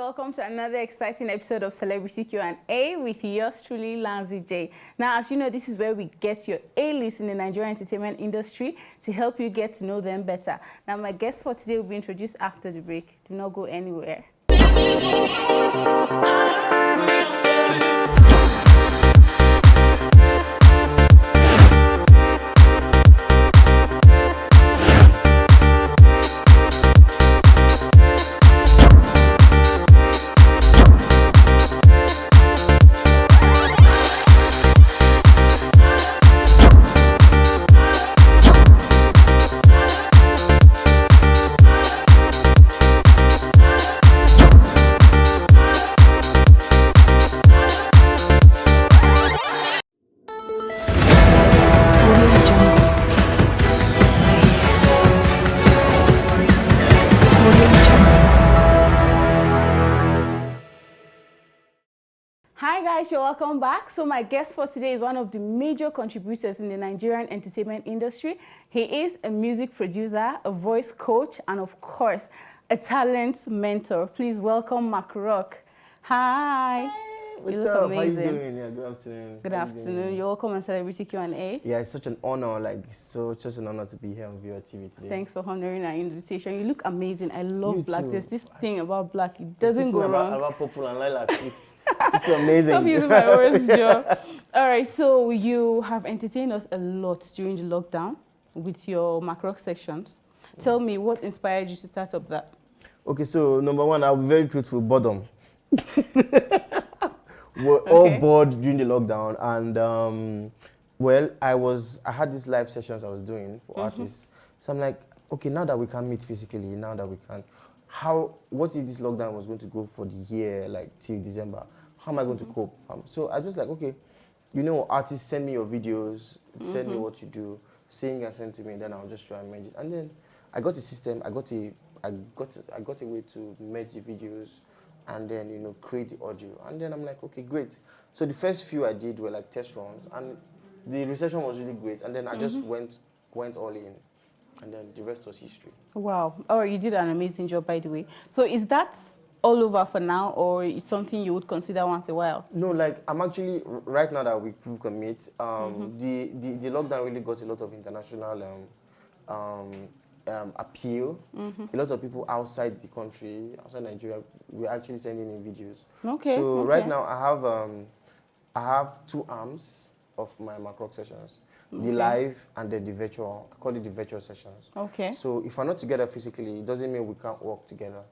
welcome to another exciting episode of Celebrity Q&A with yours truly, LanzyJ. Now, as you know, this is where we get your A-list in the Nigerian entertainment industry to help you get to know them better. Now, my guest for today will be introduced after the break. Do not go anywhere. Hi guys, you're welcome back. So my guest for today is one of the major contributors in the Nigerian entertainment industry. He is a music producer, a voice coach, and of course, a talent mentor. Please welcome Mac Roc. Hi. What's you look up? amazing. How you doing? Yeah, good afternoon. Good afternoon. You're welcome on Celebrity Q&A. Yeah, it's such an honor, such an honor to be here on Viewer TV today. Thanks for honoring our invitation. You look amazing. I love You black. too. There's this thing about black. It doesn't go wrong. About purple and lilac. It's just amazing. Stop using my words, Joe. All right, so you have entertained us a lot during the lockdown with your Mac Roc sections. Tell me, what inspired you to start up that? Okay, so number one, I'll be very truthful, boredom. We're all bored during the lockdown, and well, I had these live sessions I was doing for artists. So I'm like, okay, now that we can meet physically, now that we can, what if this lockdown was going to go for the year, like till December? How am I going to cope? So I just like, okay, you know, artists, send me your videos, send me what you do, sing and send to me, and then I'll just try and merge it. And then I got a system, I got a way to merge the videos, and then, you know, create the audio. And then I'm like, okay, great. So the first few I did were like test runs, and the reception was really great. And then I just went all in, and then the rest was history. Wow. Oh, you did an amazing job, by the way. So is that all over for now, or it's something you would consider once in a while? No, like, I'm actually, right now that we can meet, the lockdown really got a lot of international appeal. A lot of people outside the country, outside Nigeria, we're actually sending in videos. Okay. So right now I have two arms of my Mac Roc sessions. The live and then the virtual. I call it the virtual sessions. Okay. So if we're not together physically, it doesn't mean we can't work together.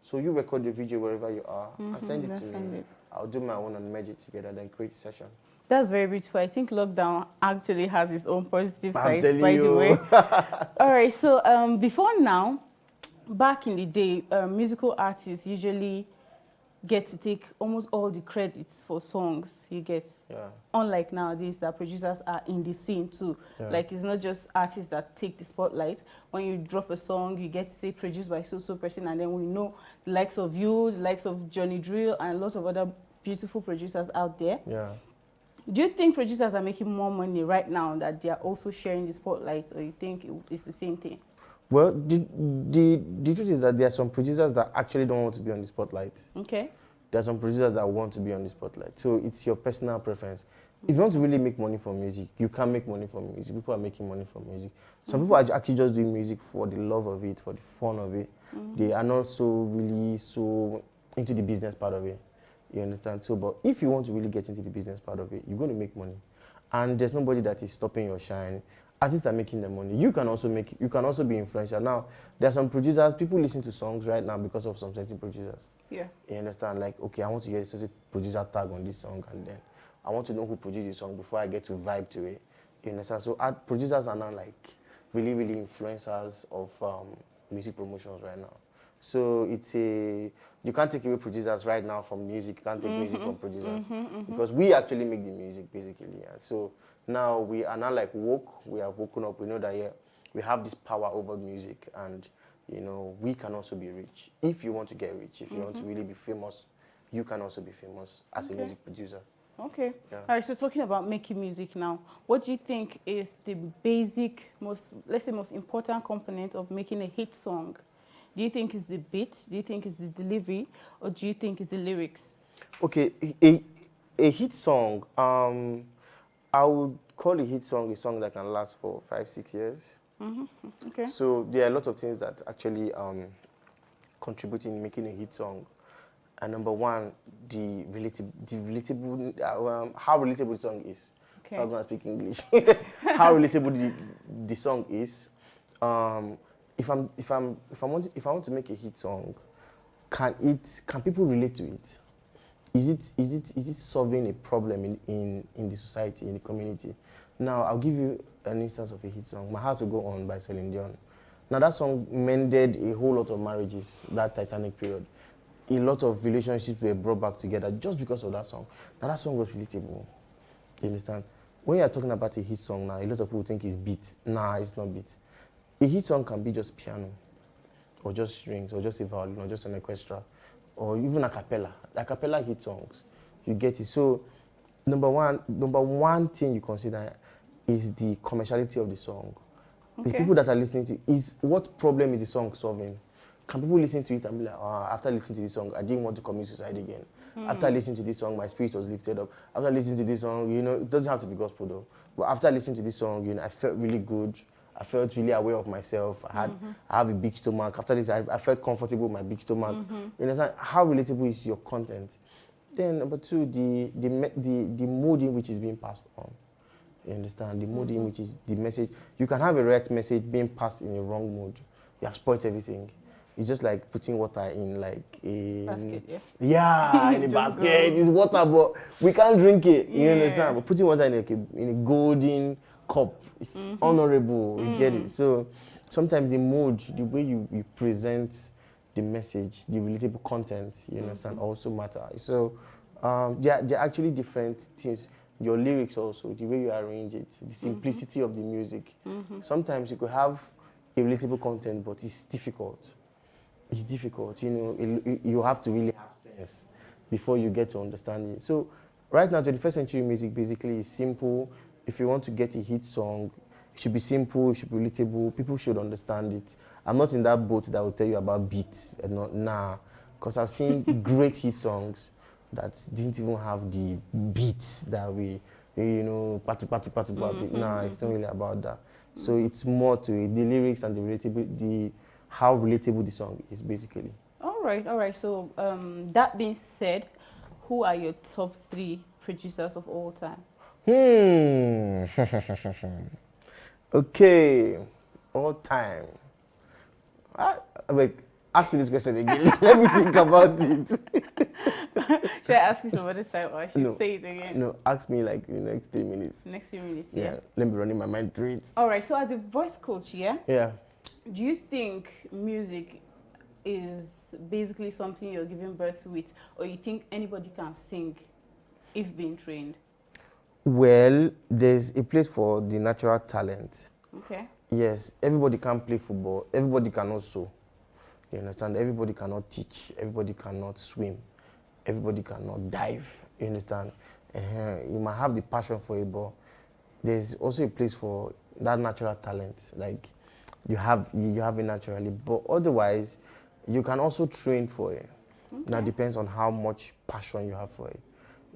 So you record the video wherever you are and send it to me. I'll do my own and merge it together, then create a session. That's very beautiful. I think lockdown actually has its own positive side, by the way. All right, so before now, back in the day, musical artists usually get to take almost all the credits for songs you get. Yeah. Unlike nowadays, that producers are in the scene too. Yeah. Like, it's not just artists that take the spotlight. When you drop a song, you get to say produced by so-so person, and then we know the likes of you, the likes of Johnny Drill, and a lot of other beautiful producers out there. Yeah. Do you think producers are making more money right now that they are also sharing the spotlight, or you think it's the same thing? Well, the truth is that there are some producers that actually don't want to be on the spotlight. Okay. There are some producers that want to be on the spotlight. So it's your personal preference. If you want to really make money from music, you can make money from music. People are making money from music. Some people are actually just doing music for the love of it, for the fun of it. They are not really so into the business part of it. You understand? So, but if you want to really get into the business part of it, you're going to make money. And there's nobody that is stopping your shine. Artists are making their money. You can also be influential. Now, there are some producers, people listen to songs right now because of some certain producers. Yeah. You understand? Like, okay, I want to get a certain producer tag on this song, and then I want to know who produced the song before I get to vibe to it. You understand? So producers are now like really, really influencers of music promotions right now. So you can't take away producers right now from music. You can't take music from producers because we actually make the music basically. Yeah. So now we are now like woke. We have woken up. We know that we have this power over music, and you know we can also be rich. If you want to get rich, if you want to really be famous, you can also be famous as a music producer. Okay. Yeah. All right. So talking about making music now, what do you think is the basic, most important component of making a hit song? Do you think it's the beat? Do you think it's the delivery? Or do you think it's the lyrics? Okay, a hit song, I would call a hit song a song that can last for 5-6 years. Okay. So there are a lot of things that actually contribute in making a hit song. And number one, how relatable the song is. Okay. I'm going to speak English. How relatable the song is. If I want to make a hit song, can people relate to it? Is it solving a problem in the society, in the community? Now I'll give you an instance of a hit song, My Heart Will Go On by Celine Dion. Now that song mended a whole lot of marriages, that Titanic period. A lot of relationships were brought back together just because of that song. Now that song was relatable. You understand? When you're talking about a hit song now, a lot of people think it's beat. Nah, it's not beat. A hit song can be just piano, or just strings, or just a violin, or just an orchestra, or even a cappella. A cappella hit songs. You get it. So number one thing you consider is the commerciality of the song. Okay. The people that are listening to is what problem is the song solving? Can people listen to it and be like, after listening to this song, I didn't want to commit suicide again. After listening to this song, my spirit was lifted up. After listening to this song, it doesn't have to be gospel though. But after listening to this song, I felt really good. I felt really aware of myself. I have a big stomach. After this, I felt comfortable with my big stomach. You understand? How relatable is your content? Then number two, the mood in which is being passed on. You understand? The mood in which is the message. You can have a right message being passed in a wrong mood. You have spoiled everything. It's just like putting water in like a basket, in a basket. It's water, but we can't drink it. You understand? But putting water in a golden cup, it's honorable. You get it? So sometimes the mood, the way you present the message, the relatable content, you understand, also matter. So they're actually different things. Your lyrics also, the way you arrange it, the simplicity of the music. Sometimes you could have a relatable content, but it's difficult. It's difficult, you have to really have sense before you get to understand it. So right now, 21st century music basically is simple. If you want to get a hit song, it should be simple, it should be relatable, people should understand it. I'm not in that boat that will tell you about beats, because I've seen great hit songs that didn't even have the beats that we, patu. Nah, it's not really about that. So it's more to it, the lyrics and how relatable the song is, basically. All right. So that being said, who are your top 3 producers of all time? Okay, all time. Wait, ask me this question again. Let me think about it. Should I ask you some other time, or should I say it again? No, ask me like in the next 3 minutes. Next few minutes, yeah. Let me run in my mind through it. All right, so as a voice coach, Yeah. Do you think music is basically something you're giving birth with, or you think anybody can sing if being trained? Well, there's a place for the natural talent. Okay. Yes, everybody can play football. Everybody cannot sew. You understand? Everybody cannot teach. Everybody cannot swim. Everybody cannot dive. You understand? You might have the passion for it, but there's also a place for that natural talent. Like you have it naturally, but otherwise, you can also train for it. Okay. Now it depends on how much passion you have for it.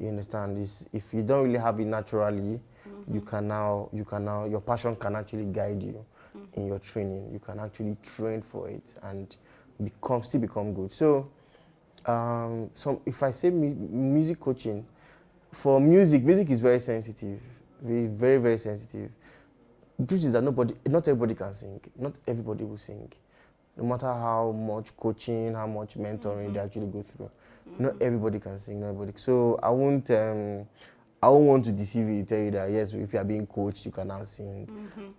You understand? If you don't really have it naturally, you can now your passion can actually guide you in your training. You can actually train for it and still become good. So, if I say music coaching, for music is very sensitive, very, very sensitive. The truth is that not everybody can sing. Not everybody will sing. No matter how much coaching, how much mentoring they actually go through. Not everybody can sing, not everybody. So I won't want to deceive you, tell you that yes, if you are being coached, you can now sing.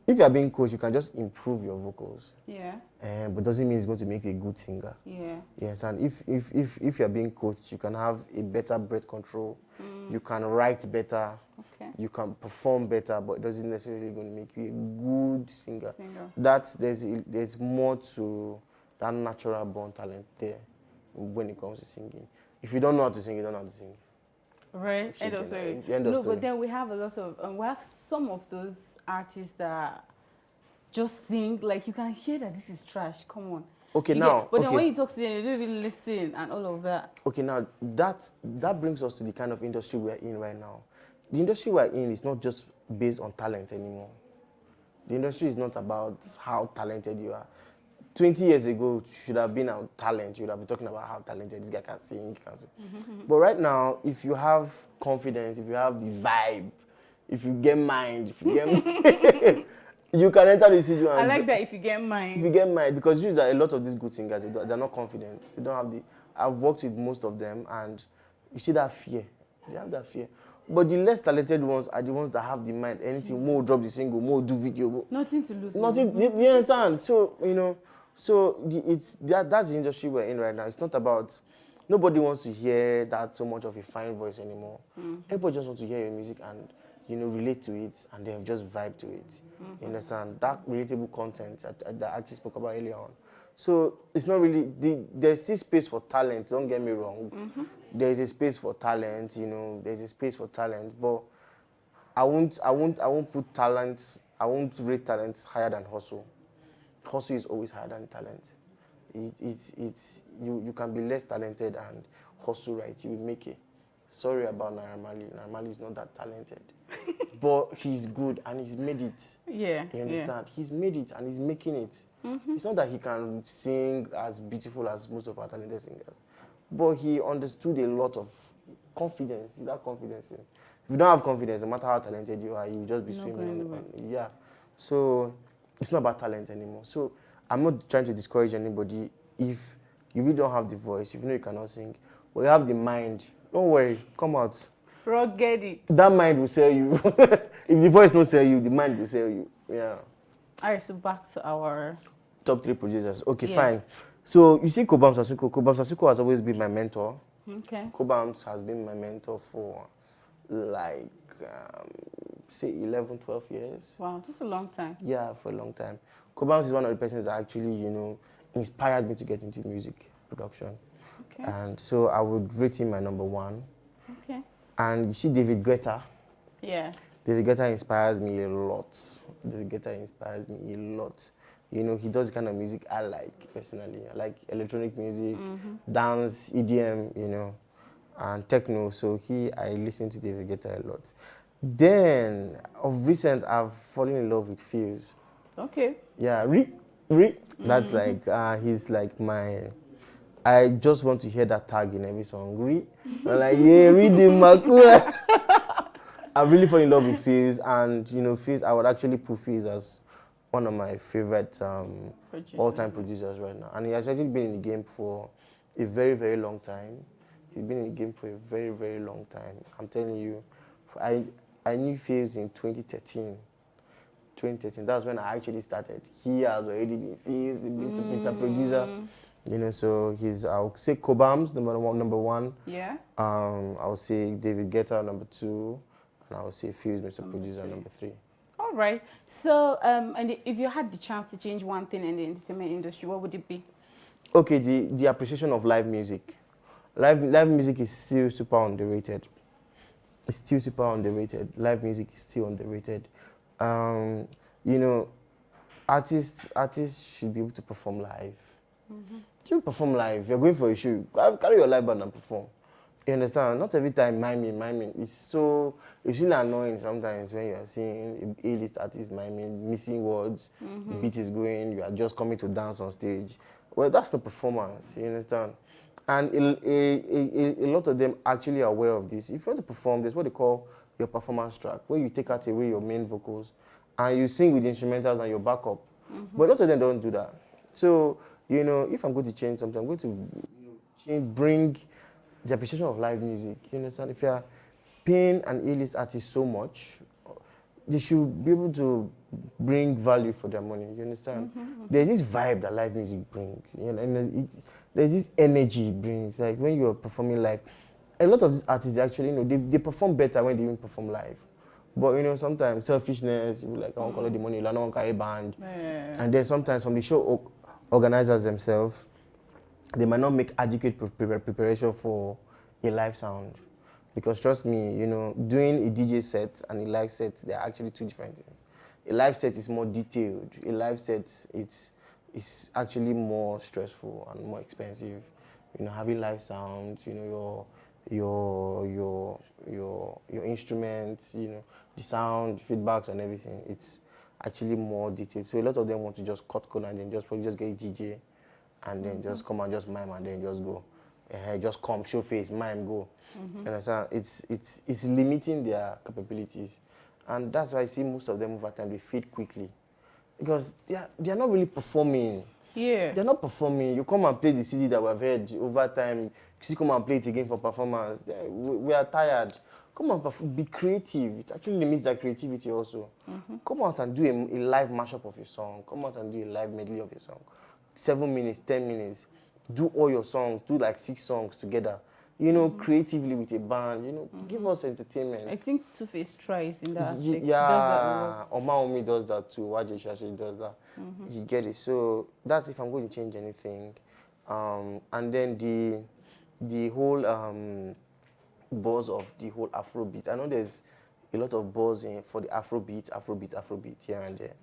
If you are being coached, you can just improve your vocals. Yeah. But doesn't mean it's going to make you a good singer. Yeah. Yes, and if you are being coached, you can have a better breath control. You can write better. Okay. You can perform better, but it doesn't necessarily going to make you a good singer. There's more to that natural born talent there when it comes to singing. If you don't know how to sing, you don't know how to sing. Right. End of story. No, but then we have a lot of we have some of those artists that just sing, like you can hear that this is trash. Come on. Okay, now. But then when you talk to them, they don't even listen and all of that. Okay, now that brings us to the kind of industry we're in right now. The industry we're in is not just based on talent anymore. The industry is not about how talented you are. 20 years ago, you should have been on talent. You would have been talking about how talented this guy can sing, But right now, if you have confidence, if you have the vibe, if you get mind, if you get you can enter the studio. I like that. If you get mind. If you get mind, because usually a lot of these good singers, they're not confident. They don't have the. I've worked with most of them, and you see that fear. They have that fear. But the less talented ones are the ones that have the mind. Anything, more drop the single, more do video. Nothing to lose. Nothing. You understand? So that's the industry we're in right now. It's not about. Nobody wants to hear that so much of a fine voice anymore. Everybody just wants to hear your music and relate to it, and they have just vibe to it. You understand? That relatable content that I actually spoke about earlier on. So it's not really, there's still space for talent, don't get me wrong. There's a space for talent, there's a space for talent, but I won't put talent, I won't rate talent higher than hustle. Hustle is always higher than talent. You can be less talented and hustle right, you will make it. Sorry about Naira Marley. Naira Marley is not that talented. But he's good and he's made it. Yeah. You understand? Yeah. He's made it and he's making it. It's not that he can sing as beautiful as most of our talented singers. But he understood a lot of confidence. That confidence. If you don't have confidence, no matter how talented you are, you'll just be swimming. Yeah. So it's not about talent anymore. So I'm not trying to discourage anybody. If you really don't have the voice, if you know you cannot sing, but you have the mind, don't worry, come out. Roc, get it. That mind will sell you. If the voice don't sell you, the mind will sell you. Yeah. All right, so back to our top 3 producers. Okay, fine. So you see Cobhams Asuquo. Cobhams Asuquo has always been my mentor. Okay. Cobhams has been my mentor for like, say 11, 12 years. Wow, that's a long time. Yeah, for a long time. Cobhams is one of the persons that actually, inspired me to get into music production. Okay. And so I would rate him my number 1. Okay. And you see David Guetta. Yeah. David Guetta inspires me a lot. David Guetta inspires me a lot. He does the kind of music I like personally. I like electronic music, dance, EDM, and techno. So I listen to David Guetta a lot. Then, of recent, I've fallen in love with Fuse. Okay. Yeah, that's like, he's like my, I just want to hear that tag in every song. I'm like, yeah, read the Mac. I really fall in love with Fuse, and Fuse, I would actually put Fuse as one of my favorite all-time producers right now. And he has actually been in the game for a very, very long time. He's been in the game for a very, very long time. I'm telling you, I knew Fuse in 2013. 2013, that's when I actually started. He has already been Fuse, Mr. Producer. So I'll say Cobhams, number one. Yeah. I'll say David Guetta, number 2. And I'll say Fuse, Mr. Producer, number 3. All right. So, and if you had the chance to change one thing in the entertainment industry, what would it be? Okay, the appreciation of live music. Live music is still super underrated. It's still super underrated. Live music is still underrated. Artists should be able to perform live. You perform live. You're going for a show. Carry your live band and perform. You understand? Not every time miming. It's really annoying sometimes when you are seeing A-list artists miming, missing words. The beat is going. You are just coming to dance on stage. Well, that's the performance. You understand? And a lot of them actually are aware of this. If you want to perform, there's what they call your performance track, where you take out away your main vocals and you sing with the instrumentals and your backup. But a lot of them don't do that. So, if I'm going to change something, I'm going to bring the appreciation of live music. You understand? If you are paying an A-list artist so much, they should be able to bring value for their money. You understand? There's this vibe that live music brings. And there's this energy it brings. Like when you're performing live, a lot of these artists actually, they perform better when they even perform live. But sometimes selfishness, you like, I won't collect the money, I don't carry band. Yeah. And then sometimes from the show organizers themselves, they might not make adequate preparation for a live sound. Because trust me, doing a DJ set and a live set, they're actually two different things. A live set is more detailed. A live set, it's it's actually more stressful and more expensive. You know, having live sound, you know, your instruments, you know, the sound, feedbacks and everything. It's actually more detailed. So a lot of them want to just cut code and then probably just get a DJ and then just come and just mime and then just go. Just come, show face, mime, go. Understand? It's limiting their capabilities. And that's why I see most of them over time, they fade quickly. Because they are not really performing. Yeah. They're not performing. You come and play the CD that we've heard over time. You come and play it again for performance. We are tired. Come and be creative. It actually limits their creativity also. Come out and do a live mashup of your song. Come out and do a live medley of your song. 7 minutes, 10 minutes. Do all your songs. Do like 6 songs together. You know, creatively with a band. You know, give us entertainment. I think Two-Face tries in that aspect. Yeah, does that a lot. Oma Omi does that too. YJ Shashi does that. You get it. So that's if I'm going to change anything. And then the whole buzz of the whole Afrobeat. I know there's a lot of buzz for the Afrobeat here and there.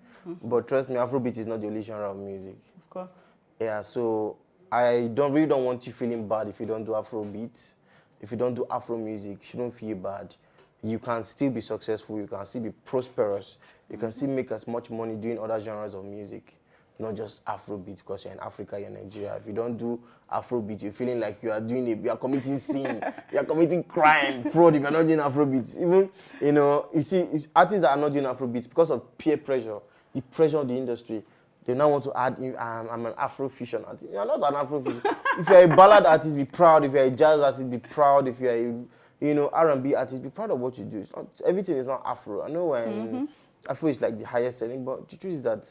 But trust me, Afrobeat is not the only genre of music. Of course. Yeah, so I really don't want you feeling bad if you don't do Afrobeat. If you don't do Afro music, you shouldn't feel bad. You can still be successful, you can still be prosperous, you can still make as much money doing other genres of music, not just Afrobeat because you're in Africa, you're in Nigeria. If you don't do Afrobeat, you're feeling like you are committing sin, you are committing crime, fraud if you're not doing Afrobeat. Even, you know, you see, artists that are not doing Afrobeat because of peer pressure, the pressure of the industry, they now want to add, I'm an Afrofusion artist. You're not an Afrofusion. If you're a ballad artist, be proud. If you're a jazz artist, be proud. If you're a, R&B artist, be proud of what you do. It's not, everything is not Afro. I know when Afro is like the highest selling, but the truth is that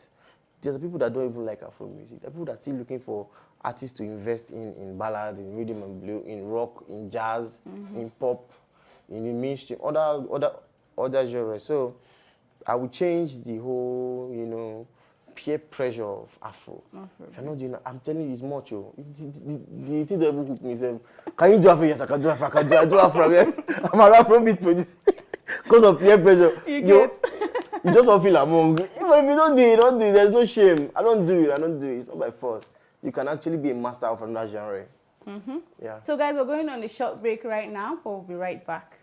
there's people that don't even like Afro music. There are people that are still looking for artists to invest in ballads, in rhythm and blues, in rock, in jazz, in pop, in mainstream, other genres. So I would change the whole, you know, peer pressure of Afro. If you're not doing that, I'm telling you, it's much. The thing that even hook me, say, can you do Afro? Yes, I can do Afro. I do Afro. Yeah. I'm an Afrobeat producer. Because of peer pressure. You just don't feel among. If you don't do it, don't do it. There's no shame. I don't do it. It's not by force. You can actually be a master of another genre. Yeah. So guys, we're going on a short break right now, but we'll be right back.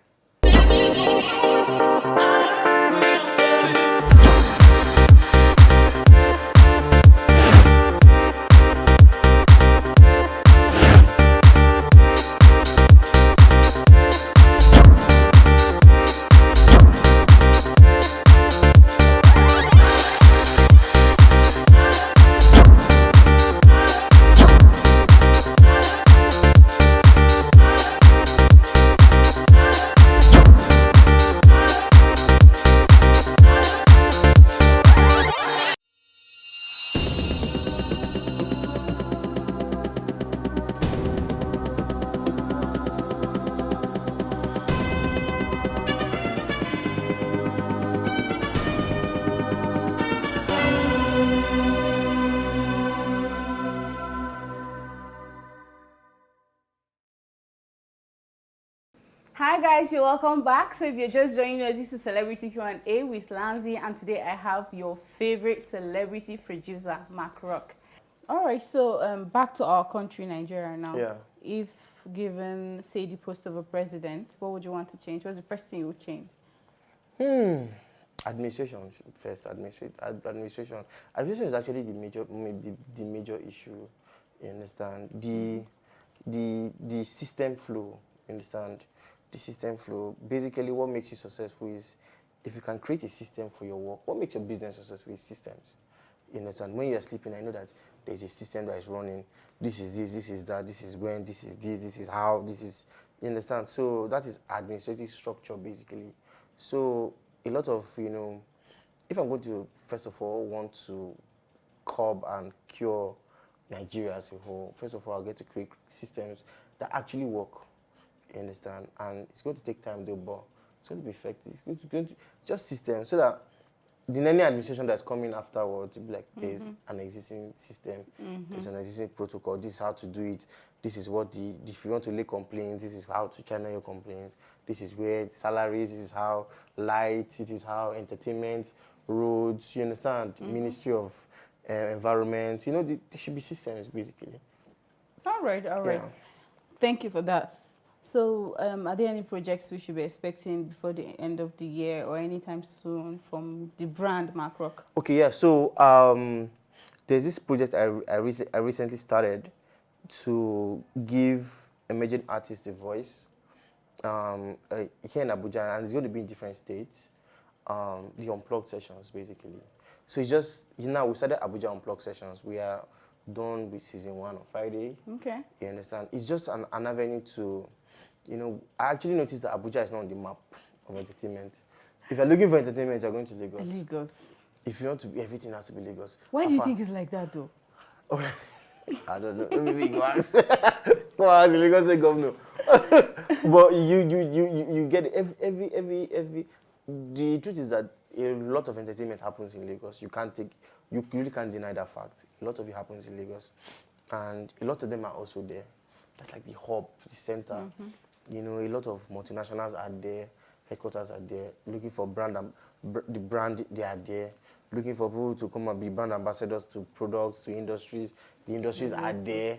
Hi guys, you're welcome back. So if you're just joining us, this is Celebrity Q&A with Lanzy, and today I have your favorite celebrity producer, Mac Roc. All right, so back to our country, Nigeria now. Yeah. If given, say, the post of a president, what would you want to change? What's the first thing you would change? Administration first. Administration is actually the major issue. You understand? The system flow. You understand? The system flow. Basically, what makes you successful is if you can create a system for your work. What makes your business successful is systems. You understand? When you're sleeping, I know that there's a system that is running. This is this, this is that, this is when, this is this, this is how, this is. You understand? So that is administrative structure, basically. So a lot of, you know, if I'm going to, first of all, want to curb and cure Nigeria as a whole, first of all, I'll get to create systems that actually work. You understand? And it's going to take time, though, but it's going to be effective. It's going to just systems so that in any administration that's coming afterwards, it'll be like, there's an existing system, there's an existing protocol, this is how to do it, this is what if you want to lay complaints, this is how to channel your complaints, this is where salaries, this is how light, it is how entertainment, roads, you understand? Ministry of environment. You know, there should be systems basically. All right. Yeah. Thank you for that. So, are there any projects we should be expecting before the end of the year or anytime soon from the brand Mac Roc? Okay, yeah. So, there's this project I recently started to give emerging artists a voice here in Abuja, and it's going to be in different states. The Unplugged sessions, basically. So it's just, we started Abuja Unplugged sessions. We are done with season 1 on Friday. Okay. You understand? It's just an avenue to, I actually noticed that Abuja is not on the map of entertainment. If you're looking for entertainment, you're going to Lagos. Lagos. If you want to be, everything has to be Lagos. Why do you think it's like that, though? Oh, I don't know. Maybe go ask. Go ask the Lagos State governor. But you get every. The truth is that a lot of entertainment happens in Lagos. You really can't deny that fact. A lot of it happens in Lagos, and a lot of them are also there. That's like the hub, the center. A lot of multinationals are there, headquarters are there, looking for the brand, they are there, looking for people to come and be brand ambassadors to products, to industries. The industries are there.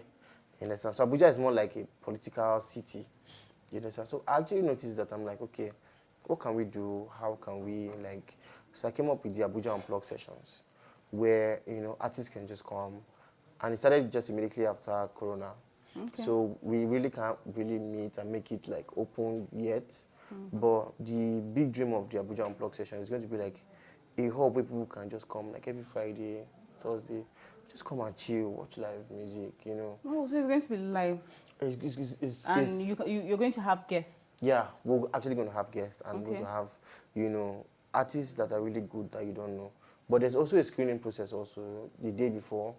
You understand? So Abuja is more like a political city. You understand? So I actually noticed that I'm like, okay, what can we do? How can we So I came up with the Abuja Unplugged sessions, where artists can just come, and it started just immediately after Corona. Okay. So we really can't really meet and make it open yet. But the big dream of the Abuja Unplugged session is going to be a hub where people can just come every Friday, Thursday, just come and chill, watch live music. Oh, so it's going to be live. You're going to have guests. Yeah, we're actually going to have guests, and we're going to have, artists that are really good that you don't know. But there's also a screening process also the day before.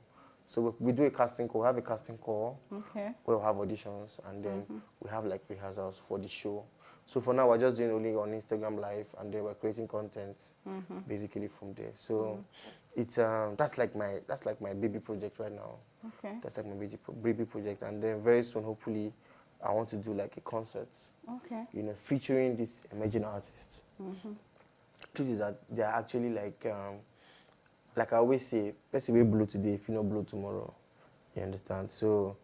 So we do a casting call, we have a casting call. Okay. We'll have auditions, and then we have rehearsals for the show. So for now, we're just doing only on Instagram Live, and then we're creating content basically from there. So it's that's like my baby project right now. Okay. That's like my baby project, and then very soon, hopefully, I want to do a concert. Okay. Featuring these emerging artists. Truth is that they are actually like I always say, person will blow today if you not blow tomorrow. You understand? So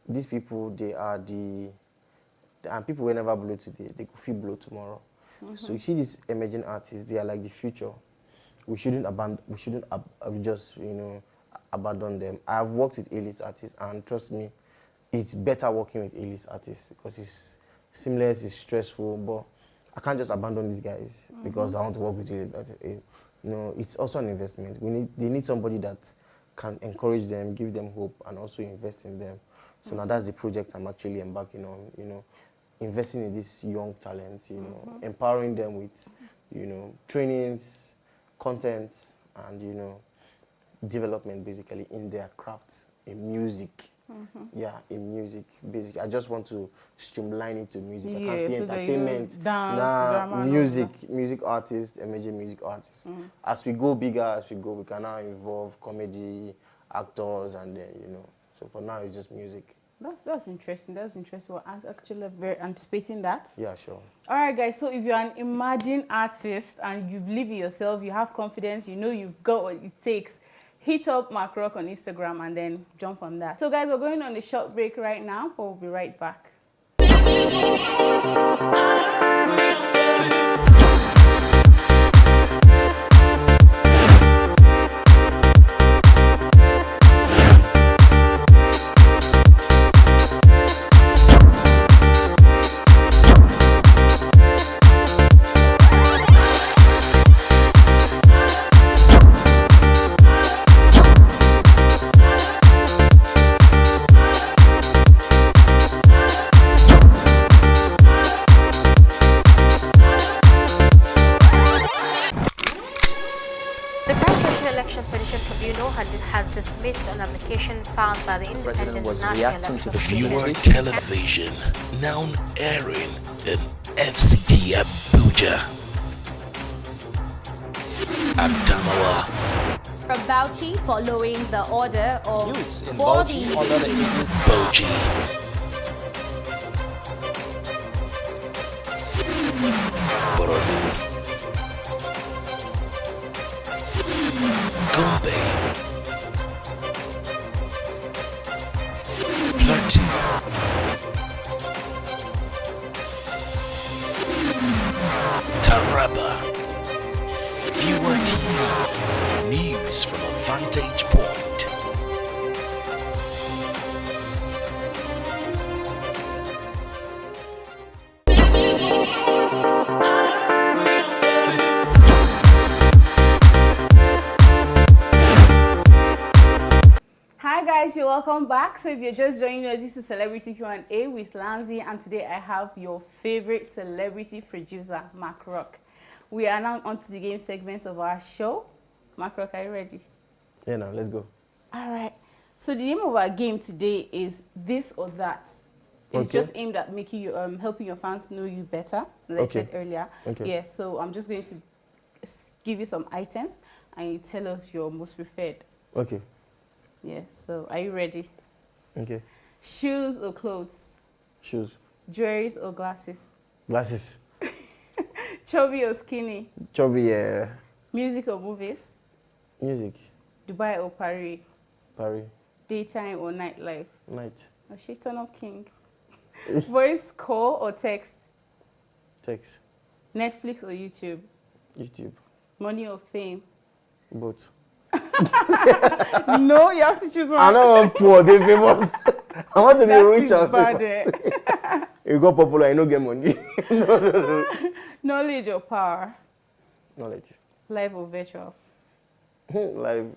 these people, they are and people will never blow today, they could feel blow tomorrow. So you see these emerging artists, they are like the future. We shouldn't just abandon them. I've worked with A-list artists, and trust me, it's better working with A-list artists because it's seamless, it's stressful, but I can't just abandon these guys because I want to work with A-list artists. It's also an investment. They need somebody that can encourage them, give them hope, and also invest in them. So now that's the project I'm actually embarking on, investing in this young talent, empowering them with, trainings, content, and, development basically in their craft, in music. Yeah, in music, basically. I just want to streamline it to music. I can't see entertainment, music artists, emerging music artists. As we go bigger, we can now involve comedy, actors, and then, So for now, it's just music. That's interesting. That's interesting. We're actually very anticipating that. Yeah, sure. All right, guys. So if you're an emerging artist and you believe in yourself, you have confidence, you've got what it takes, hit up Mac Roc on Instagram and then jump on that. So guys, we're going on a short break right now, but we'll be right back. Has dismissed an application filed by the Independent National Election Viewer Television, now airing in FCT Abuja. Adamawa. From Bauchi, following the order of youths in Bauchi, Bauchi. Boronu. Gombe. Hi guys, you're welcome back. So if you're just joining us, this is Celebrity Q&A with Lanzy, and today I have your favorite celebrity producer, Mac Roc. We are now on to the game segment of our show. Mac Roc, are you ready? Yeah, now let's go. All right. So the name of our game today is This or That. It's just aimed at making you, helping your fans know you better, as I said earlier. Yeah. So I'm just going to give you some items, and you tell us your most preferred. Okay. Yeah. So are you ready? Okay. Shoes or clothes? Shoes. Jewelry or glasses? Glasses. Chubby or skinny? Chubby, yeah. Music or movies? Music. Dubai or Paris? Paris. Daytime or nightlife? Night. Oh, shit, turn up king. Voice call or text? Text. Netflix or YouTube? YouTube. Money or fame? Both. No, you have to choose one. I don't want poor, they're famous. I want to be rich and bad, famous. You go popular, you don't get money. No. Knowledge or power? Knowledge. Live or virtual? Live.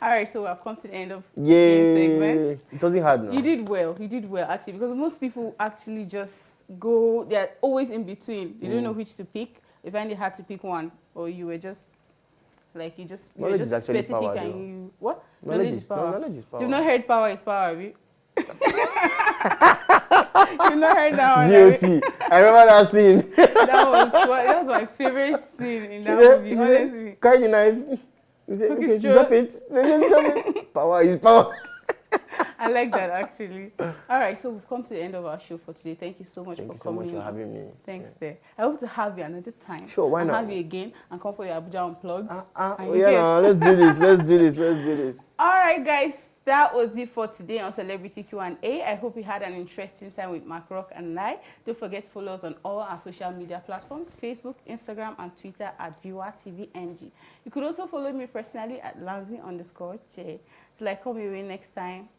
All right, so we have come to the end of game segment. It wasn't hard now. You did well actually, because most people actually just go, they're always in between. You don't know which to pick. If I had to pick one, or you were just like, you were just specific power, and you what? Knowledge is power. Knowledge is power. You've not heard power is power, have you? You've not heard that one. GOT. I remember that scene. that was my favorite scene in that movie. Honestly. Carry the knife. Okay, drop it. Power is power. I like that actually. All right, so we've come to the end of our show for today. Thank you so much for coming. Thank you so much for having me. Thanks there. I hope to have you another time. Sure, why not? Have you again and come for your Abuja Unplugged. Let's do this. All right, guys. That was it for today on Celebrity Q&A. I hope you had an interesting time with Mac Roc and I. Don't forget to follow us on all our social media platforms, Facebook, Instagram, and Twitter at ViewerTVNG. You could also follow me personally at Lanzy_J. Till I come your way next time.